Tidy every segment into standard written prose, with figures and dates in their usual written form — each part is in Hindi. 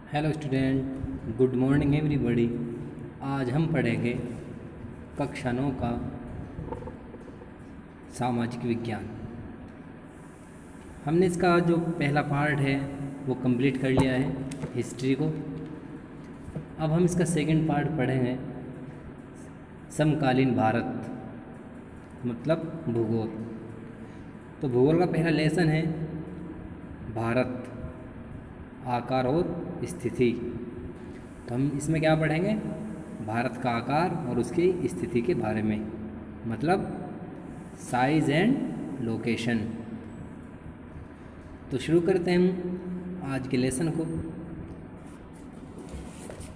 Hello student, good morning everybody. आज हम पढ़ेंगे कक्षा 9 का सामाजिक विज्ञान। हमने इसका जो पहला पार्ट है वो कंप्लीट कर लिया है, हिस्ट्री को। अब हम इसका सेकंड पार्ट पढ़ेंगे, समकालीन भारत मतलब भूगोल। तो भूगोल का पहला लेसन है भारत, आकार और स्थिति। तो हम इसमें क्या पढ़ेंगे? भारत का आकार और उसकी स्थिति के बारे में, मतलब साइज एंड लोकेशन। तो शुरू करते हैं हम आज के लेसन को।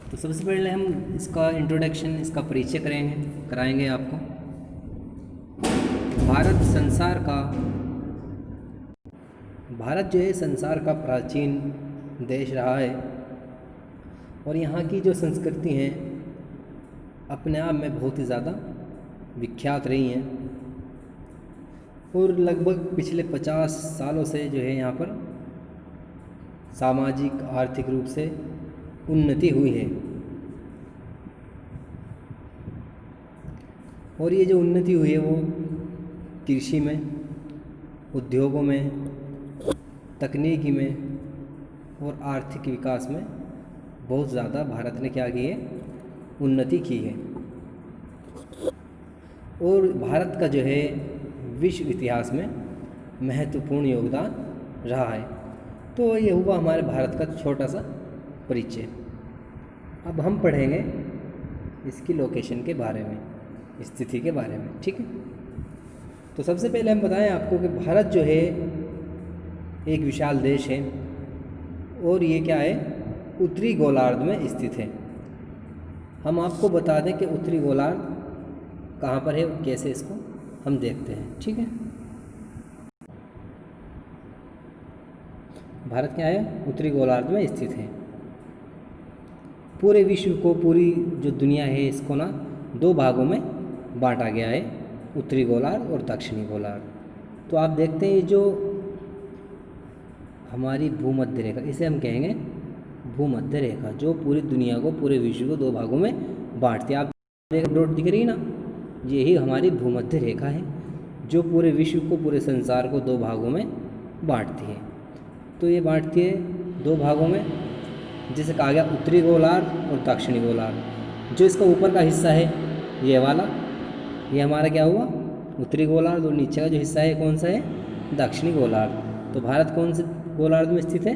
तो सबसे पहले हम इसका इंट्रोडक्शन, इसका परिचय कराएंगे आपको। भारत जो है संसार का प्राचीन देश रहा है और यहाँ की जो संस्कृति हैं अपने आप में बहुत ही ज़्यादा विख्यात रही हैं और लगभग पिछले 50 सालों से जो है यहाँ पर सामाजिक आर्थिक रूप से उन्नति हुई है। और ये जो उन्नति हुई है वो कृषि में, उद्योगों में, तकनीकी में और आर्थिक विकास में बहुत ज़्यादा भारत ने क्या की है? उन्नति की है। और भारत का जो है विश्व इतिहास में महत्वपूर्ण योगदान रहा है। तो ये हुआ हमारे भारत का छोटा सा परिचय। अब हम पढ़ेंगे इसकी लोकेशन के बारे में, स्थिति के बारे में, ठीक है। तो सबसे पहले हम बताएं आपको कि भारत जो है एक विशाल देश है और ये क्या है? उत्तरी गोलार्ध में स्थित है। हम आपको बता दें कि उत्तरी गोलार्ध कहाँ पर है और कैसे इसको हम देखते हैं, ठीक है। भारत क्या है? उत्तरी गोलार्ध में स्थित है। पूरे विश्व को, पूरी जो दुनिया है, इसको ना 2 भागों में बांटा गया है, उत्तरी गोलार्ध और दक्षिणी गोलार्ध। तो आप देखते हैं जो हमारी भूमध्य रेखा, इसे हम कहेंगे भूमध्य रेखा, जो पूरी दुनिया को, पूरे विश्व को 2 भागों में बांटती है। आप डॉट दिख रही ना, यही हमारी भूमध्य रेखा है जो पूरे विश्व को, पूरे संसार को 2 भागों में बांटती है। तो ये बांटती है 2 भागों में, जिसे कहा गया उत्तरी गोलार्ध और दक्षिणी गोलार्ध। जो इसका ऊपर का हिस्सा है ये वाला, ये हमारा क्या हुआ? उत्तरी गोलार्ध। और नीचे का जो हिस्सा है कौन सा है? दक्षिणी गोलार्ध। तो भारत कौन से गोलार्ध में स्थित है?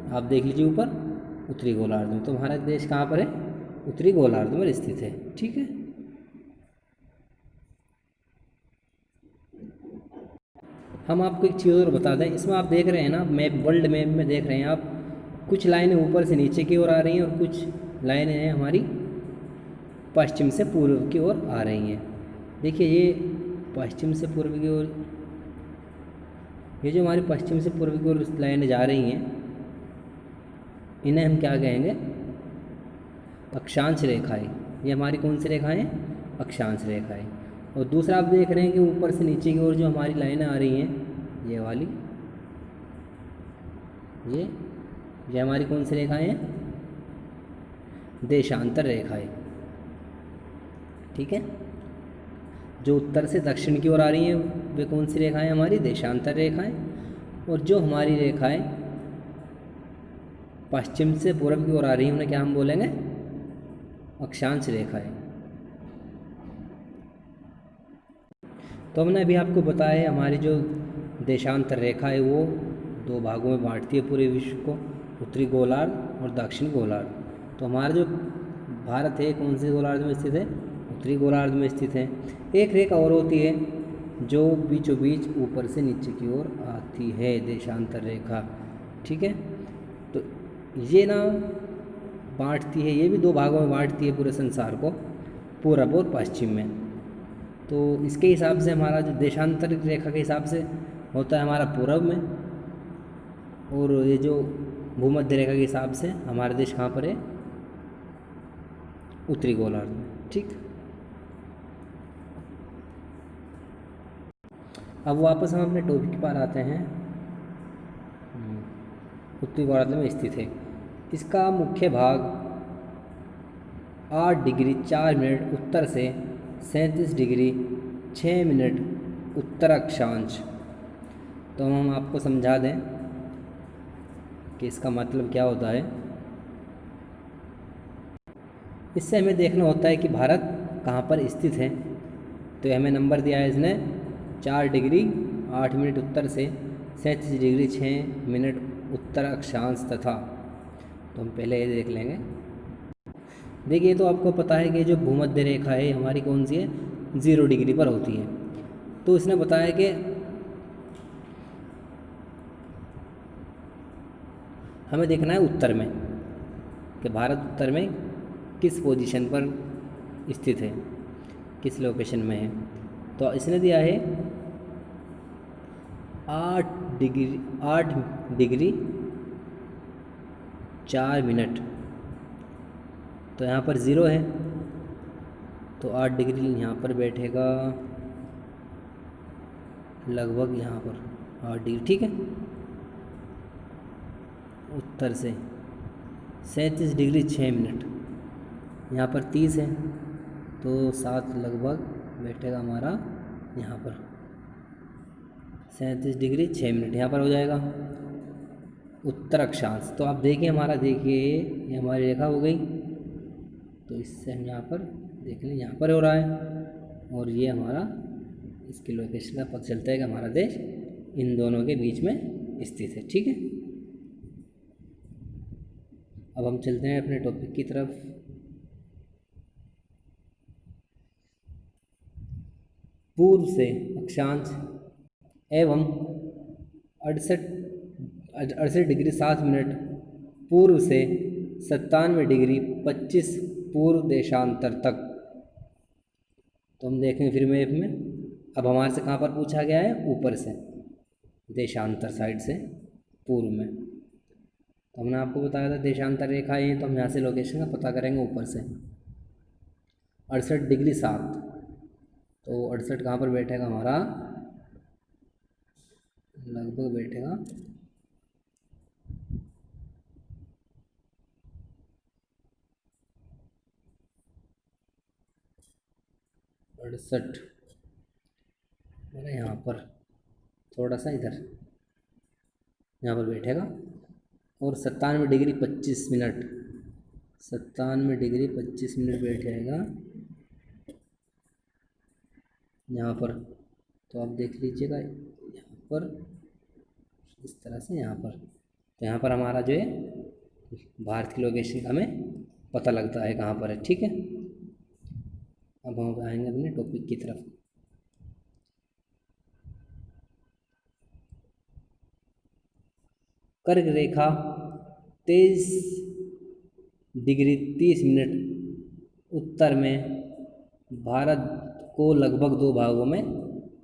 आप देख लीजिए ऊपर, उत्तरी गोलार्ध में। तो हमारा देश कहाँ पर है? उत्तरी गोलार्ध में स्थित है, ठीक है। हम आपको एक चीज़ और बता दें, इसमें आप देख रहे हैं ना, मैप, वर्ल्ड मैप में देख रहे हैं आप, कुछ लाइनें ऊपर से नीचे की ओर आ रही हैं और कुछ लाइनें हैं हमारी पश्चिम से पूर्व की ओर आ रही हैं। देखिए ये पश्चिम से पूर्व की ओर, ये जो हमारी पश्चिम से पूर्व की ओर लाइनें जा रही हैं, इन्हें हम क्या कहेंगे? अक्षांश रेखाएं। ये हमारी कौन सी रेखाएं हैं? अक्षांश रेखाएं। और दूसरा आप देख रहे हैं कि ऊपर से नीचे की ओर जो हमारी लाइनें आ रही हैं, ये वाली, ये हमारी कौन सी रेखाएं हैं? देशांतर रेखाएं, ठीक है। जो उत्तर से दक्षिण की ओर आ रही हैं वे कौन सी रेखाएं? हमारी देशांतर रेखाएं। और जो हमारी रेखाएं पश्चिम से पूर्व की ओर आ रही हैं उन्हें क्या हम बोलेंगे? अक्षांश रेखाएं। तो हमने अभी आपको बताया है हमारी जो देशांतर रेखा है वो 2 भागों में बांटती है पूरे विश्व को, उत्तरी गोलार्ध और दक्षिणी गोलार्ध। तो हमारा जो भारत है कौन से गोलार्ध में स्थित है? उत्तरी गोलार्ध में स्थित है। एक रेखा और होती है जो बीचों बीच ऊपर से नीचे की ओर आती है, देशांतर रेखा, ठीक है। तो ये ना बांटती है, ये भी 2 भागों में बांटती है पूरे संसार को, पूरब और पश्चिम में। तो इसके हिसाब से हमारा जो देशांतर रेखा के हिसाब से होता है हमारा पूरब में, और ये जो भूमध्य रेखा के हिसाब से हमारा देश कहाँ पर है? उत्तरी गोलार्ध में, ठीक। अब वापस हम अपने टॉपिक पर आते हैं। उत्तरी गोलार्ध में स्थित है। इसका मुख्य भाग 8 डिग्री 4 मिनट उत्तर से 37 डिग्री 6 मिनट उत्तर अक्षांश। तो हम आपको समझा दें कि इसका मतलब क्या होता है। इससे हमें देखना होता है कि भारत कहाँ पर स्थित है। तो हमें नंबर दिया है इसने 4 डिग्री 8 मिनट उत्तर से 37 डिग्री 6 मिनट उत्तर अक्षांश तथा। तो हम पहले ये देख लेंगे। देखिए, तो आपको पता है कि जो भूमध्य रेखा है हमारी कौन सी है, 0 डिग्री पर होती है। तो इसने बताया कि हमें देखना है उत्तर में कि भारत उत्तर में किस पोजीशन पर स्थित है, किस लोकेशन में है। तो इसने दिया है 8 डिग्री 4 मिनट। तो यहाँ पर 0 है, तो 8 डिग्री यहाँ पर बैठेगा लगभग यहाँ पर 8 डिग्री, ठीक है। उत्तर से 37 डिग्री 6 मिनट, यहाँ पर 30 है, तो 7 लगभग बैठेगा हमारा यहाँ पर 37 डिग्री 6 मिनट यहाँ पर हो जाएगा उत्तर अक्षांश। तो आप देखिए हमारा, देखिए ये हमारी रेखा हो गई। तो इससे हम यहाँ पर देख लें, यहाँ पर हो रहा है और ये हमारा इसकी लोकेशन का पता चलता है कि हमारा देश इन दोनों के बीच में स्थित है, ठीक है। अब हम चलते हैं अपने टॉपिक की तरफ। पूर्व से अक्षांश एवं 68 डिग्री 7 मिनट पूर्व से 97 डिग्री 25 पूर्व देशांतर तक। तो हम देखेंगे फिर मैप में। अब हमारे से कहाँ पर पूछा गया है, ऊपर से, देशांतर साइड से पूर्व में। तो हमने आपको बताया था देशांतर रेखा है, तो हम यहाँ से लोकेशन का पता करेंगे ऊपर से। 68 डिग्री 7, तो 68 कहाँ पर बैठेगा हमारा, लगभग बैठेगा 68, अरे यहाँ पर थोड़ा सा इधर यहाँ पर बैठेगा। और 97 डिग्री 25 मिनट, 97 डिग्री 25 मिनट बैठेगा यहाँ पर। तो आप देख लीजिएगा यहाँ पर इस तरह से यहाँ पर। तो यहाँ पर हमारा जो है भारत की लोकेशन का हमें पता लगता है कहाँ पर है, ठीक है। अब हम आएंगे अपने टॉपिक की तरफ। कर्क रेखा 23 डिग्री 30 मिनट उत्तर में भारत को लगभग 2 भागों में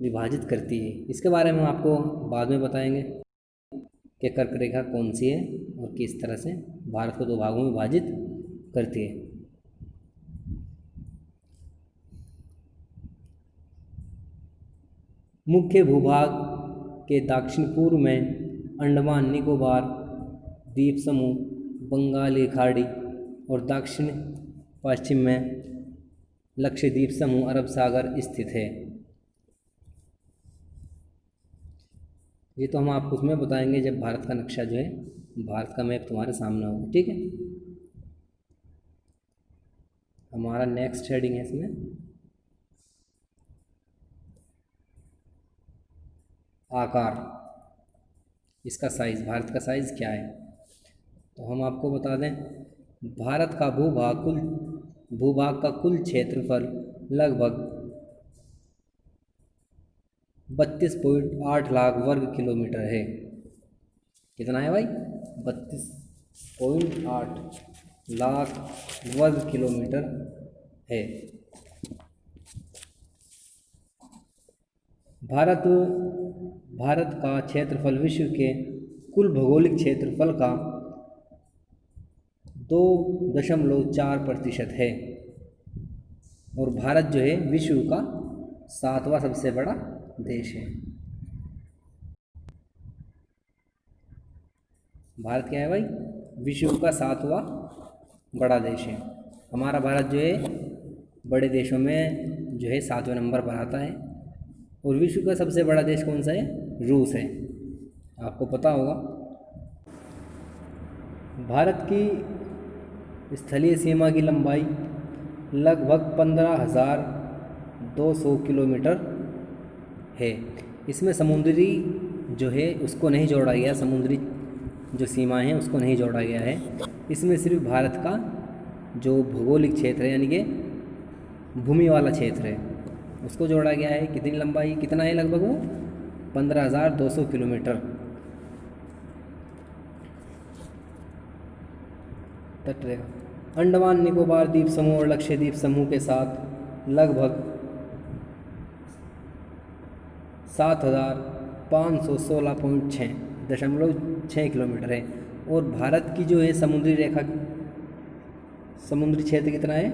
विभाजित करती है। इसके बारे में हम आपको बाद में बताएंगे कि कर्क रेखा कौन सी है और किस तरह से भारत को 2 भागों में विभाजित करती है। मुख्य भूभाग के दक्षिण पूर्व में अंडमान निकोबार द्वीप समूह, बंगाली खाड़ी और दक्षिण पश्चिम में लक्षद्वीप समूह, अरब सागर स्थित है। ये तो हम आपको उसमें बताएंगे जब भारत का नक्शा जो है, भारत का मैप तुम्हारे सामने होगा, ठीक है। हमारा नेक्स्ट हेडिंग है इसमें आकार, इसका साइज़, भारत का साइज़ क्या है। तो हम आपको बता दें, भारत का भूभाग का कुल क्षेत्रफल लगभग 32.8 लाख वर्ग किलोमीटर है। कितना है भाई, 32.8 लाख वर्ग किलोमीटर है। भारत का क्षेत्रफल विश्व के कुल भौगोलिक क्षेत्रफल का 2.4% है और भारत जो है विश्व का 7वां सबसे बड़ा देश है। भारत क्या है भाई, विश्व का 7वां बड़ा देश है। हमारा भारत जो है बड़े देशों में जो है 7वें नंबर पर आता है। और विश्व का सबसे बड़ा देश कौन सा है? रूस है, आपको पता होगा। भारत की स्थलीय सीमा की लंबाई लगभग 15,200 किलोमीटर है। इसमें समुद्री जो है उसको नहीं जोड़ा गया, समुद्री जो सीमाएं हैं उसको नहीं जोड़ा गया है। इसमें सिर्फ भारत का जो भौगोलिक क्षेत्र है यानी कि भूमि वाला क्षेत्र है उसको जोड़ा गया है। कितनी लंबाई कितना है लगभग वो 15,200 किलोमीटर तटरेखा। अंडमान निकोबार द्वीप समूह और लक्षद्वीप समूह के साथ लगभग 7,516.6 किलोमीटर है। और भारत की जो है समुद्री रेखा, समुद्री क्षेत्र कितना है?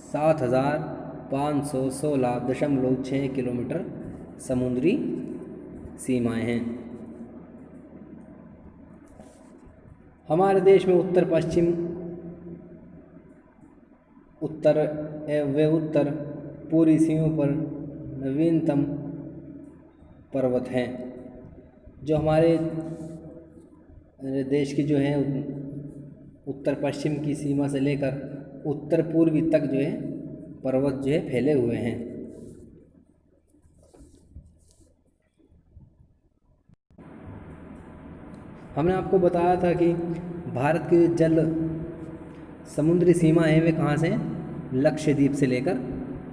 7,516.6 किलोमीटर समुद्री सीमाएं हैं। हमारे देश में उत्तर पूर्वी सीमा पर नवीनतम पर्वत हैं। जो हमारे देश की जो है उत्तर पश्चिम की सीमा से लेकर उत्तर पूर्वी तक जो है पर्वत जो है फैले हुए हैं। हमने आपको बताया था कि भारत की जल समुद्री सीमा है वे कहाँ से? लक्षद्वीप से लेकर,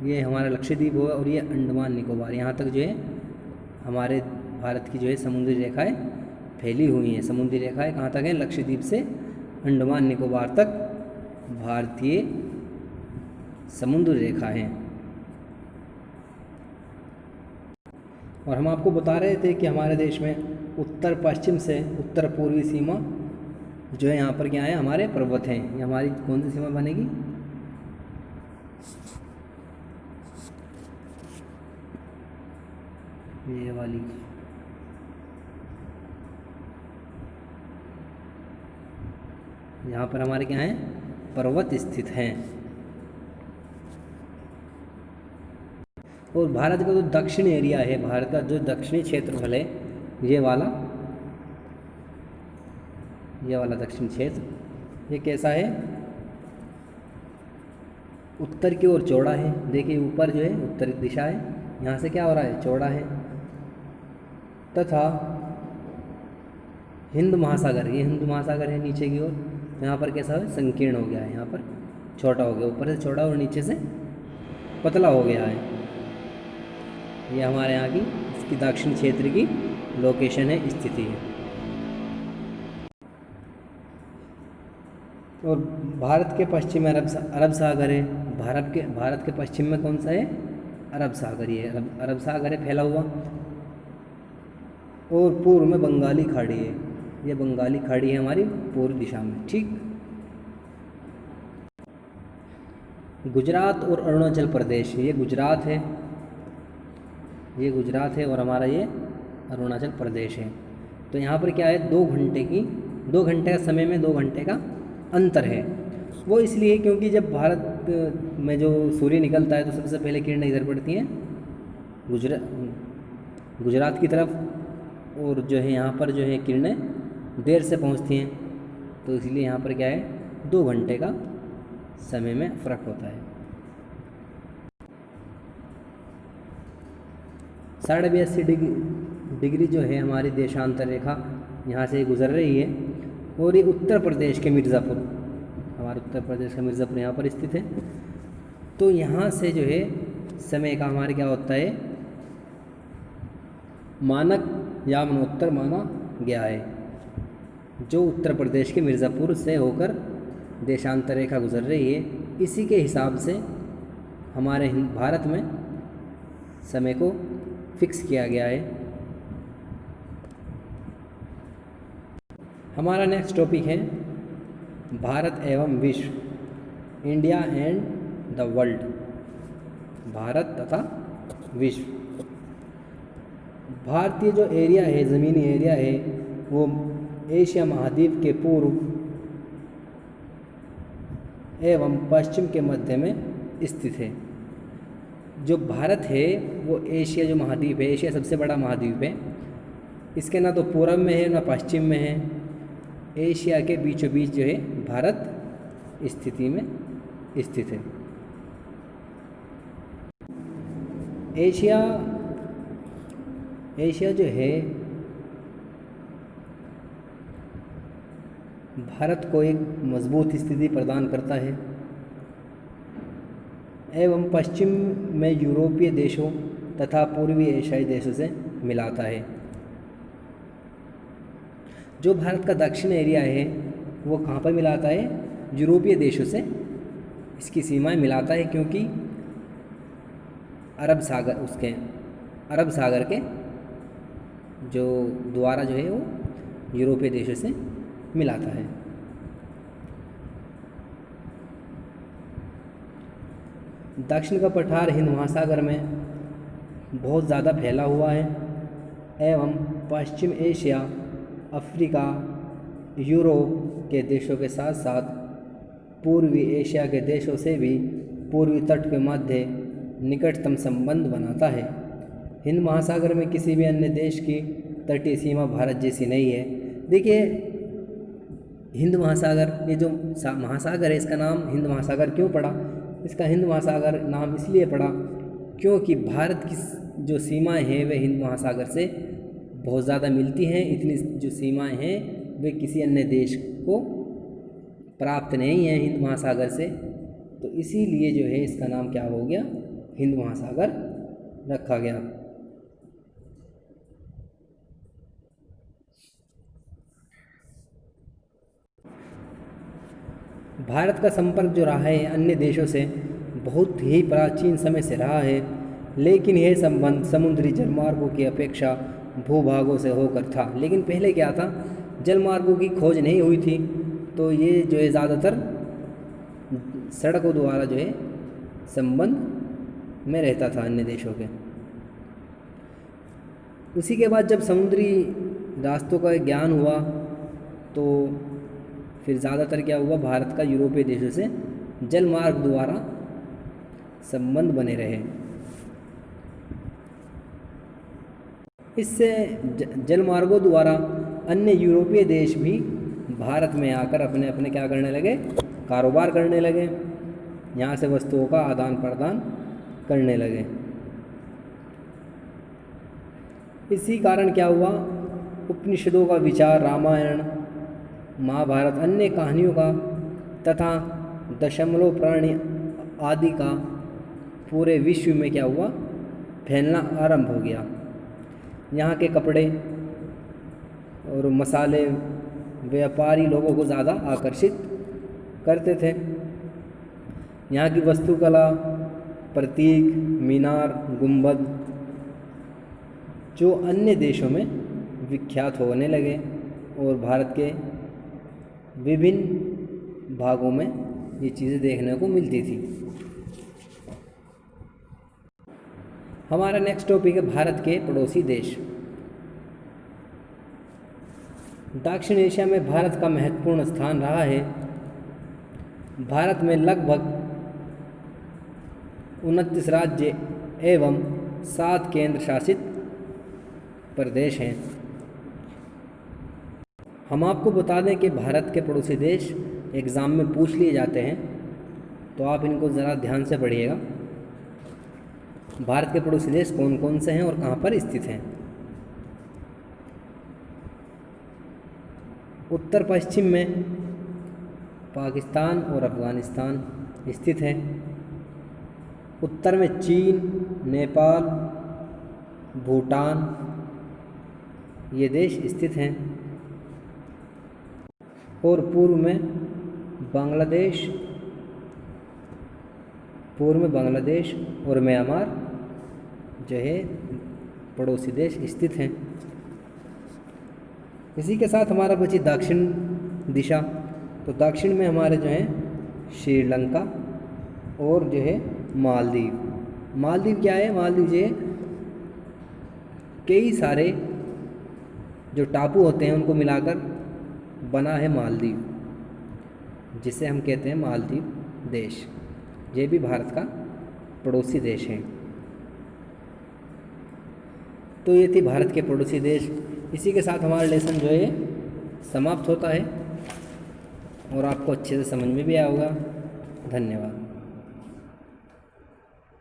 ये हमारा लक्षद्वीप हुआ और ये अंडमान निकोबार, यहाँ तक जो है हमारे भारत की जो है समुद्री रेखाएं फैली हुई हैं। समुद्री रेखाएं कहाँ तक हैं? लक्षद्वीप से अंडमान निकोबार तक भारतीय समुद्री रेखा हैं। और हम आपको बता रहे थे कि हमारे देश में उत्तर पश्चिम से उत्तर पूर्वी सीमा जो है यहाँ पर क्या है? हमारे पर्वत हैं। ये हमारी कौन सी सीमा बनेगी? ये वाली। यहाँ पर हमारे क्या हैं? पर्वत स्थित हैं। और भारत का जो दक्षिण एरिया है, भारत का जो दक्षिणी क्षेत्रफल है, ये वाला दक्षिण क्षेत्र, ये कैसा है? उत्तर की ओर चौड़ा है। देखिए ऊपर जो है उत्तर दिशा है, यहाँ से क्या हो रहा है? चौड़ा है। तथा हिंद महासागर, ये हिंद महासागर है नीचे की ओर, तो यहाँ पर कैसा है? संकीर्ण हो गया है। यहाँ पर छोटा हो गया, ऊपर से छोटा और नीचे से पतला हो गया है। ये हमारे यहाँ की इसकी दक्षिण क्षेत्र की लोकेशन है, स्थिति है। और भारत के पश्चिम में अरब सागर है। भारत के पश्चिम में कौन सा है? अरब सागर। ये अरब सागर है फैला हुआ। और पूर्व में बंगाली खाड़ी है। ये बंगाली खाड़ी है हमारी पूर्व दिशा में। ठीक, गुजरात और अरुणाचल प्रदेश, ये गुजरात है और हमारा ये अरुणाचल प्रदेश है। तो यहाँ पर क्या है? 2 घंटे का समय में 2 घंटे का अंतर है। वो इसलिए क्योंकि जब भारत में जो सूर्य निकलता है तो सबसे पहले किरणें इधर पड़ती हैं गुजरात की तरफ, और जो है यहाँ पर जो है किरणें देर से पहुँचती हैं। तो इसलिए यहाँ पर क्या है? 2 घंटे का समय में फ़र्क होता है। 82.5 डिग्री जो है हमारी देशांतर रेखा यहाँ से गुजर रही है। और ये उत्तर प्रदेश के मिर्ज़ापुर, हमारे उत्तर प्रदेश का मिर्ज़ापुर यहाँ पर स्थित है। तो यहाँ से जो है समय का हमारे क्या होता है? मानक यामनोत्तर माना गया है। जो उत्तर प्रदेश के मिर्ज़ापुर से होकर देशांतर रेखा गुजर रही है, इसी के हिसाब से हमारे भारत में समय को फिक्स किया गया है। हमारा नेक्स्ट टॉपिक है भारत एवं विश्व, India and the world. Bharat तथा विश्व। भारतीय जो एरिया है, ज़मीनी एरिया है, वो एशिया महाद्वीप के पूर्व एवं पश्चिम के मध्य में स्थित है। जो भारत है वो एशिया जो महाद्वीप है, एशिया सबसे बड़ा महाद्वीप है, इसके ना तो पूर्व में है ना पश्चिम में है, एशिया के बीचों बीच जो है भारत स्थिति में स्थित है। एशिया जो है भारत को एक मजबूत स्थिति प्रदान करता है एवं पश्चिम में यूरोपीय देशों तथा पूर्वी एशियाई देशों से मिलाता है। जो भारत का दक्षिण एरिया है वो कहाँ पर मिलाता है? यूरोपीय देशों से इसकी सीमाएं मिलाता है, क्योंकि अरब सागर के जो द्वारा जो है वो यूरोपीय देशों से मिलाता है। दक्षिण का पठार हिंद महासागर में बहुत ज़्यादा फैला हुआ है एवं पश्चिम एशिया, अफ्रीका, यूरोप के देशों के साथ साथ पूर्वी एशिया के देशों से भी पूर्वी तट के मध्य निकटतम संबंध बनाता है। हिंद महासागर में किसी भी अन्य देश की तटीय सीमा भारत जैसी नहीं है। देखिए, हिंद महासागर, ये जो महासागर है, इसका नाम हिंद महासागर क्यों पड़ा? इसका हिंद महासागर नाम इसलिए पड़ा क्योंकि भारत की जो सीमाएं हैं वे हिंद महासागर से बहुत ज़्यादा मिलती हैं। इतनी जो सीमाएं हैं वे किसी अन्य देश को प्राप्त नहीं है हिंद महासागर से, तो इसीलिए जो है इसका नाम क्या हो गया? हिंद महासागर रखा गया। भारत का संपर्क जो रहा है अन्य देशों से बहुत ही प्राचीन समय से रहा है, लेकिन यह संबंध समुद्री जलमार्गों की अपेक्षा भूभागों से होकर था। लेकिन पहले क्या था, जलमार्गों की खोज नहीं हुई थी, तो ये जो है ज़्यादातर सड़कों द्वारा जो है संबंध में रहता था अन्य देशों के। उसी के बाद जब समुद्री रास्तों का ज्ञान हुआ तो फिर ज़्यादातर क्या हुआ, भारत का यूरोपीय देशों से जलमार्ग द्वारा संबंध बने रहे। इससे जलमार्गों द्वारा अन्य यूरोपीय देश भी भारत में आकर अपने अपने क्या करने लगे? कारोबार करने लगे, यहाँ से वस्तुओं का आदान प्रदान करने लगे। इसी कारण क्या हुआ, उपनिषदों का विचार, रामायण, महाभारत, अन्य कहानियों का तथा दशमलव प्राणी आदि का पूरे विश्व में क्या हुआ? फैलना आरंभ हो गया। यहाँ के कपड़े और मसाले व्यापारी लोगों को ज़्यादा आकर्षित करते थे। यहाँ की वास्तुकला, प्रतीक, मीनार, गुंबद जो अन्य देशों में विख्यात होने लगे और भारत के विभिन्न भागों में ये चीज़ें देखने को मिलती थी। हमारा नेक्स्ट टॉपिक है भारत के पड़ोसी देश। दक्षिण एशिया में भारत का महत्वपूर्ण स्थान रहा है। भारत में लगभग 29 राज्य एवं 7 केंद्र शासित प्रदेश हैं। हम आपको बता दें कि भारत के पड़ोसी देश एग्ज़ाम में पूछ लिए जाते हैं, तो आप इनको ज़रा ध्यान से पढ़िएगा। भारत के पड़ोसी देश कौन कौन से हैं और कहाँ पर स्थित हैं? उत्तर पश्चिम में पाकिस्तान और अफ़गानिस्तान स्थित है। उत्तर में चीन, नेपाल, भूटान ये देश स्थित हैं और पूर्व में बांग्लादेश और म्यांमार जो है पड़ोसी देश स्थित हैं। इसी के साथ हमारा बची दक्षिण दिशा। तो दक्षिण में हमारे जो हैं श्रीलंका और जो है मालदीव। मालदीव क्या है? मालदीव जो है कई सारे जो टापू होते हैं उनको मिलाकर बना है मालदीव, जिसे हम कहते हैं मालदीव देश। ये भी भारत का पड़ोसी देश है। तो ये थी भारत के पड़ोसी देश। इसी के साथ हमारा लेसन जो है समाप्त होता है और आपको अच्छे से समझ में भी आया होगा। धन्यवाद।